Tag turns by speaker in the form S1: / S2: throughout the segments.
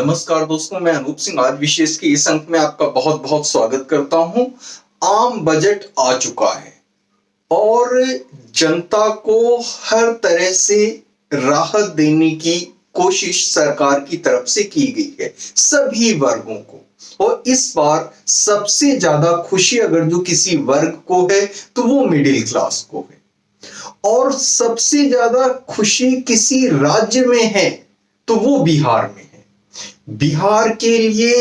S1: नमस्कार दोस्तों, मैं अनूप सिंह आज विशेष के इस अंक में आपका बहुत बहुत स्वागत करता हूं। आम बजट आ चुका है और जनता को हर तरह से राहत देने की कोशिश सरकार की तरफ से की गई है सभी वर्गों को। और इस बार सबसे ज्यादा खुशी अगर जो किसी वर्ग को है तो वो मिडिल क्लास को है, और सबसे ज्यादा खुशी किसी राज्य में है तो वो बिहार में है। बिहार के लिए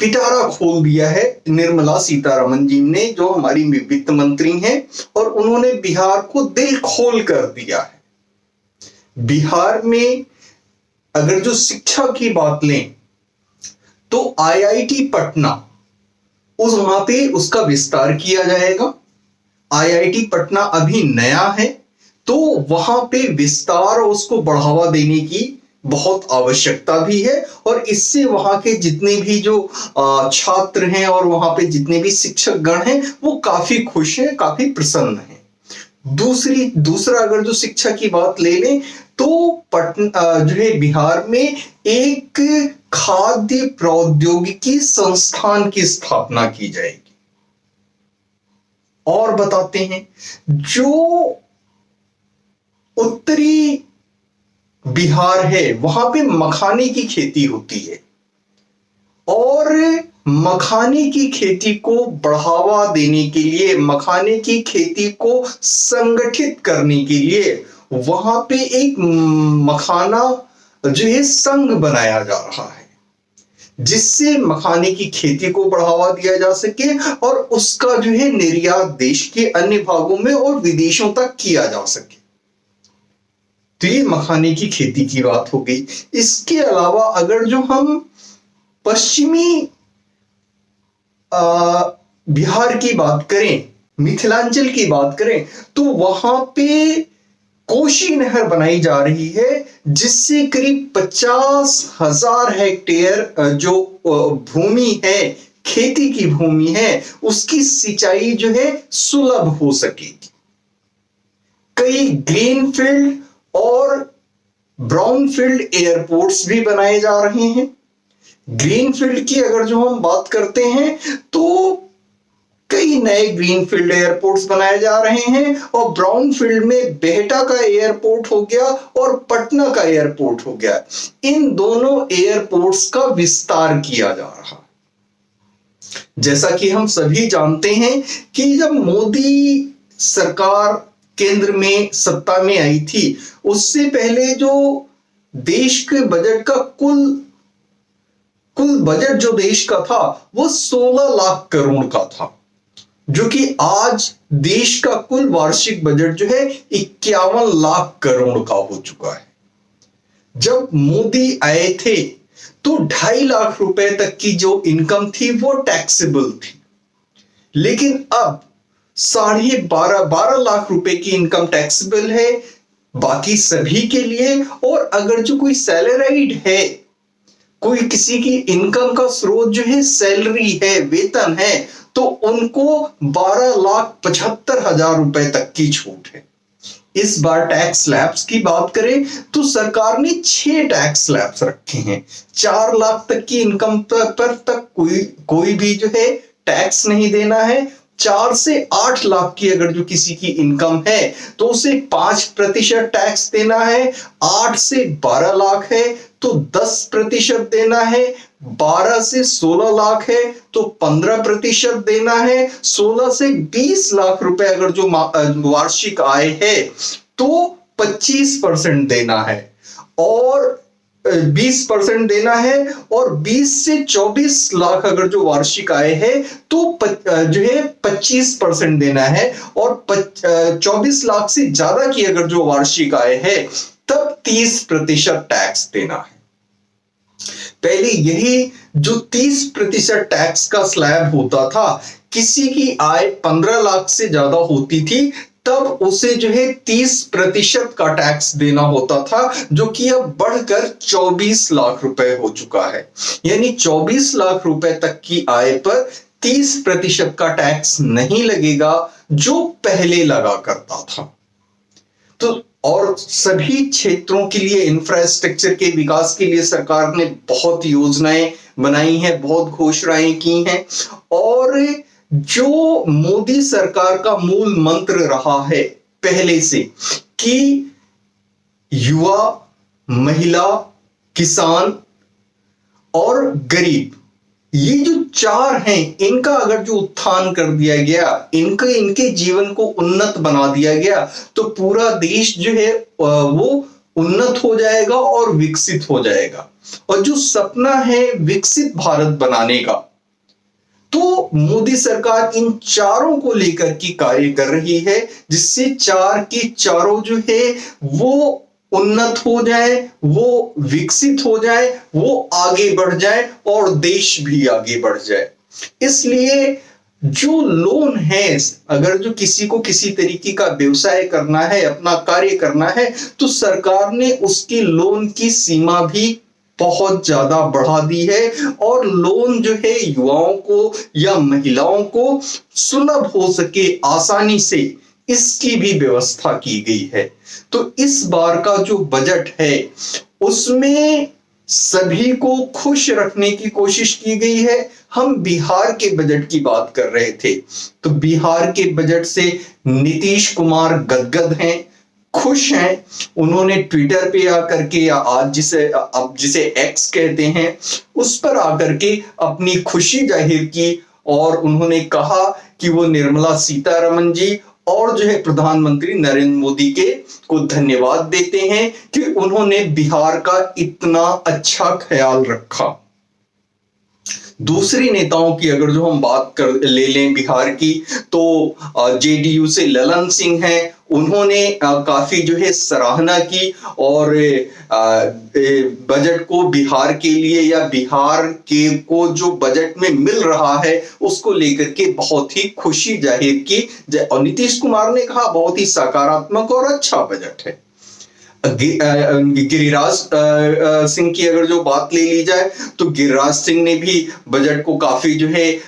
S1: पिटारा खोल दिया है निर्मला सीतारमण जी ने, जो हमारी वित्त मंत्री हैं, और उन्होंने बिहार को दिल खोल कर दिया है। बिहार में अगर जो शिक्षा की बात लें तो आईआईटी पटना वहां पे उसका विस्तार किया जाएगा। आईआईटी पटना अभी नया है तो वहां पे विस्तार और उसको बढ़ावा देने की बहुत आवश्यकता भी है, और इससे वहां के जितने भी जो छात्र हैं और वहां पे जितने भी शिक्षक गण हैं वो काफी खुश हैं, काफी प्रसन्न हैं। दूसरा अगर जो शिक्षा की बात ले लें तो पटना जो है बिहार में एक खाद्य प्रौद्योगिकी संस्थान की स्थापना की जाएगी। और बताते हैं, जो उत्तरी बिहार है वहां पे मखाने की खेती होती है, और मखाने की खेती को बढ़ावा देने के लिए, मखाने की खेती को संगठित करने के लिए वहां पे एक मखाना जो है संघ बनाया जा रहा है, जिससे मखाने की खेती को बढ़ावा दिया जा सके और उसका जो है निर्यात देश के अन्य भागों में और विदेशों तक किया जा सके। तो ये मखाने की खेती की बात हो गई। इसके अलावा अगर जो हम पश्चिमी बिहार की बात करें, मिथिलांचल की बात करें, तो वहां पे कोशी नहर बनाई जा रही है, जिससे करीब 50,000 हेक्टेयर जो भूमि है, खेती की भूमि है, उसकी सिंचाई जो है सुलभ हो सकेगी। कई ग्रीनफील्ड और ब्राउनफील्ड एयरपोर्ट्स भी बनाए जा रहे हैं। ग्रीनफील्ड की अगर जो हम बात करते हैं तो कई नए ग्रीनफील्ड एयरपोर्ट्स बनाए जा रहे हैं, और ब्राउनफील्ड में बेहटा का एयरपोर्ट हो गया और पटना का एयरपोर्ट हो गया। इन दोनों एयरपोर्ट्स का विस्तार किया जा रहा है। जैसा कि हम सभी जानते हैं कि जब मोदी सरकार केंद्र में सत्ता में आई थी, उससे पहले जो देश के बजट का कुल बजट जो देश का था वो 16 लाख करोड़ का था, जो कि आज देश का कुल वार्षिक बजट जो है 51 लाख करोड़ का हो चुका है। जब मोदी आए थे तो 2.5 लाख रुपए तक की जो इनकम थी वो टैक्सेबल थी, लेकिन अब 12.5 लाख रुपए की इनकम टैक्सेबल है बाकी सभी के लिए। और अगर जो कोई सैलरीड है, कोई किसी की इनकम का स्रोत जो है सैलरी है, वेतन है, तो उनको 12,75,000 रुपए तक की छूट है। इस बार टैक्स स्लैब्स की बात करें तो सरकार ने 6 टैक्स स्लैब्स रखे हैं। 4 लाख तक की इनकम पर तक कोई भी जो है टैक्स नहीं देना है। 4 से 8 लाख की अगर जो किसी की इनकम है तो उसे 5% टैक्स देना है। 8 से 12 लाख है तो 10% देना है। 12 से 16 लाख है तो 15% देना है। 16 से 20 लाख रुपए अगर जो वार्षिक आय है तो 25% देना है, और 20% देना है। और 20 से 24 लाख अगर जो वार्षिक आय है तो जो है 25% देना है, और 24 लाख से ज्यादा की अगर जो वार्षिक आय है तब 30% टैक्स देना है। पहले यही जो 30% टैक्स का स्लैब होता था, किसी की आय 15 लाख से ज्यादा होती थी तब उसे जो है 30% का टैक्स देना होता था, जो कि अब बढ़कर 24 लाख रुपए हो चुका है। यानी 24 लाख रुपए तक की आय पर 30% का टैक्स नहीं लगेगा जो पहले लगा करता था। तो और सभी क्षेत्रों के लिए इंफ्रास्ट्रक्चर के विकास के लिए सरकार ने बहुत योजनाएं बनाई हैं, बहुत घोषणाएं की हैं। और जो मोदी सरकार का मूल मंत्र रहा है पहले से कि युवा, महिला, किसान और गरीब, ये जो चार हैं, इनका अगर जो उत्थान कर दिया गया, इनके जीवन को उन्नत बना दिया गया, तो पूरा देश जो है वो उन्नत हो जाएगा और विकसित हो जाएगा। और जो सपना है विकसित भारत बनाने का, तो मोदी सरकार इन चारों को लेकर के कार्य कर रही है, जिससे चार के चारों जो है वो उन्नत हो जाए, वो विकसित हो जाए, वो आगे बढ़ जाए और देश भी आगे बढ़ जाए। इसलिए जो लोन है, अगर जो किसी को किसी तरीके का व्यवसाय करना है, अपना कार्य करना है, तो सरकार ने उसकी लोन की सीमा भी बहुत ज्यादा बढ़ा दी है। और लोन जो है युवाओं को या महिलाओं को सुलभ हो सके आसानी से, इसकी भी व्यवस्था की गई है। तो इस बार का जो बजट है उसमें सभी को खुश रखने की कोशिश की गई है। हम बिहार के बजट की बात कर रहे थे, तो बिहार के बजट से नीतीश कुमार गदगद हैं, खुश हैं। उन्होंने ट्विटर पे आकर के, या आज जिसे एक्स कहते हैं, उस पर आकर के अपनी खुशी जाहिर की और उन्होंने कहा कि वो निर्मला सीतारमण जी और जो है प्रधानमंत्री नरेंद्र मोदी को धन्यवाद देते हैं कि उन्होंने बिहार का इतना अच्छा ख्याल रखा। दूसरे नेताओं की अगर जो हम बात कर ले लें बिहार की, तो जेडीयू से ललन सिंह हैं, उन्होंने काफी जो है सराहना की और बजट को बिहार के लिए या बिहार के को जो बजट में मिल रहा है उसको लेकर के बहुत ही खुशी जाहिर की। और नीतीश कुमार ने कहा बहुत ही सकारात्मक और अच्छा बजट है। गिरिराज सिंह की अगर जो बात ले ली जाए, तो गिरिराज सिंह ने भी बजट को काफी जो है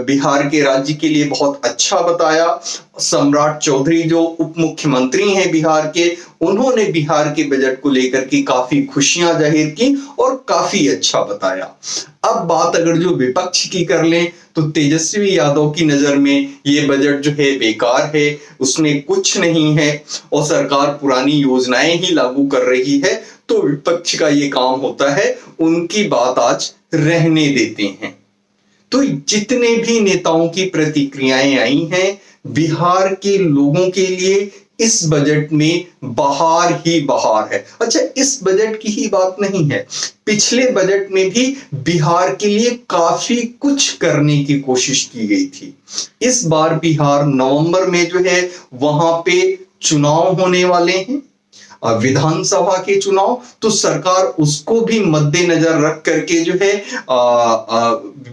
S1: बिहार के राज्य के लिए बहुत अच्छा बताया। सम्राट चौधरी जो उप मुख्यमंत्री हैं बिहार के, उन्होंने बिहार के बजट को लेकर के काफी खुशियां जाहिर की और काफी अच्छा बताया। अब बात अगर जो विपक्ष की कर लें, तो तेजस्वी यादव की नजर में ये बजट जो है बेकार है, उसमें कुछ नहीं है और सरकार पुरानी योजनाएं ही लागू कर रही है। तो विपक्ष का ये काम होता है उनकी बात आज रहने देते हैं। तो जितने भी नेताओं की प्रतिक्रियाएं आई हैं, बिहार के लोगों के लिए इस बजट में बहार ही बहार है। अच्छा, इस बजट की ही बात नहीं है, पिछले बजट में भी बिहार के लिए काफी कुछ करने की कोशिश की गई थी। इस बार बिहार नवंबर में जो है वहां पे चुनाव होने वाले हैं, विधानसभा के चुनाव, तो सरकार उसको भी मद्देनजर रख करके जो है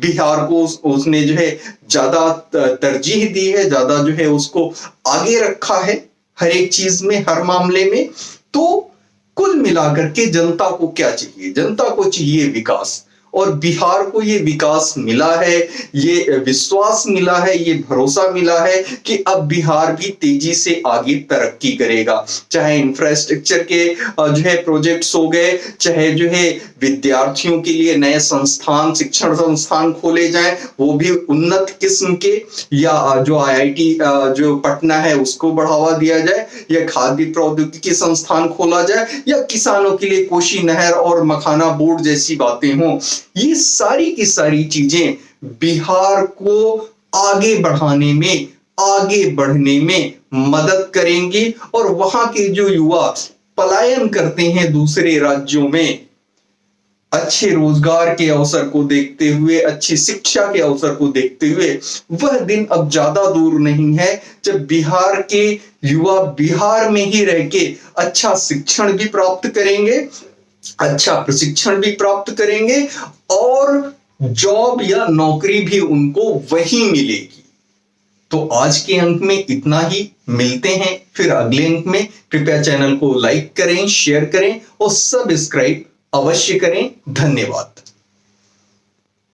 S1: बिहार को उसने जो है ज्यादा तरजीह दी है, ज्यादा जो है उसको आगे रखा है हर एक चीज में, हर मामले में। तो कुल मिलाकर के जनता को क्या चाहिए? जनता को चाहिए विकास, और बिहार को ये विकास मिला है, ये विश्वास मिला है, ये भरोसा मिला है कि अब बिहार भी तेजी से आगे तरक्की करेगा। चाहे इंफ्रास्ट्रक्चर के जो है प्रोजेक्ट्स हो गए, चाहे जो है विद्यार्थियों के लिए नए संस्थान, शिक्षण संस्थान खोले जाएं, वो भी उन्नत किस्म के, या जो IIT जो पटना है उसको बढ़ावा दिया जाए, या खाद्य प्रौद्योगिकी संस्थान खोला जाए, या किसानों के लिए कोसी नहर और मखाना बोर्ड जैसी बातें हों। ये सारी की सारी चीजें बिहार को आगे बढ़ाने में, आगे बढ़ने में मदद करेंगी। और वहां के जो युवा पलायन करते हैं दूसरे राज्यों में, अच्छे रोजगार के अवसर को देखते हुए, अच्छी शिक्षा के अवसर को देखते हुए, वह दिन अब ज्यादा दूर नहीं है जब बिहार के युवा बिहार में ही रह के अच्छा शिक्षण भी प्राप्त करेंगे, अच्छा प्रशिक्षण भी प्राप्त करेंगे और जॉब या नौकरी भी उनको वहीं मिलेगी। तो आज के अंक में इतना ही, मिलते हैं फिर अगले अंक में। कृपया चैनल को लाइक करें, शेयर करें और सब्सक्राइब अवश्य करें। धन्यवाद।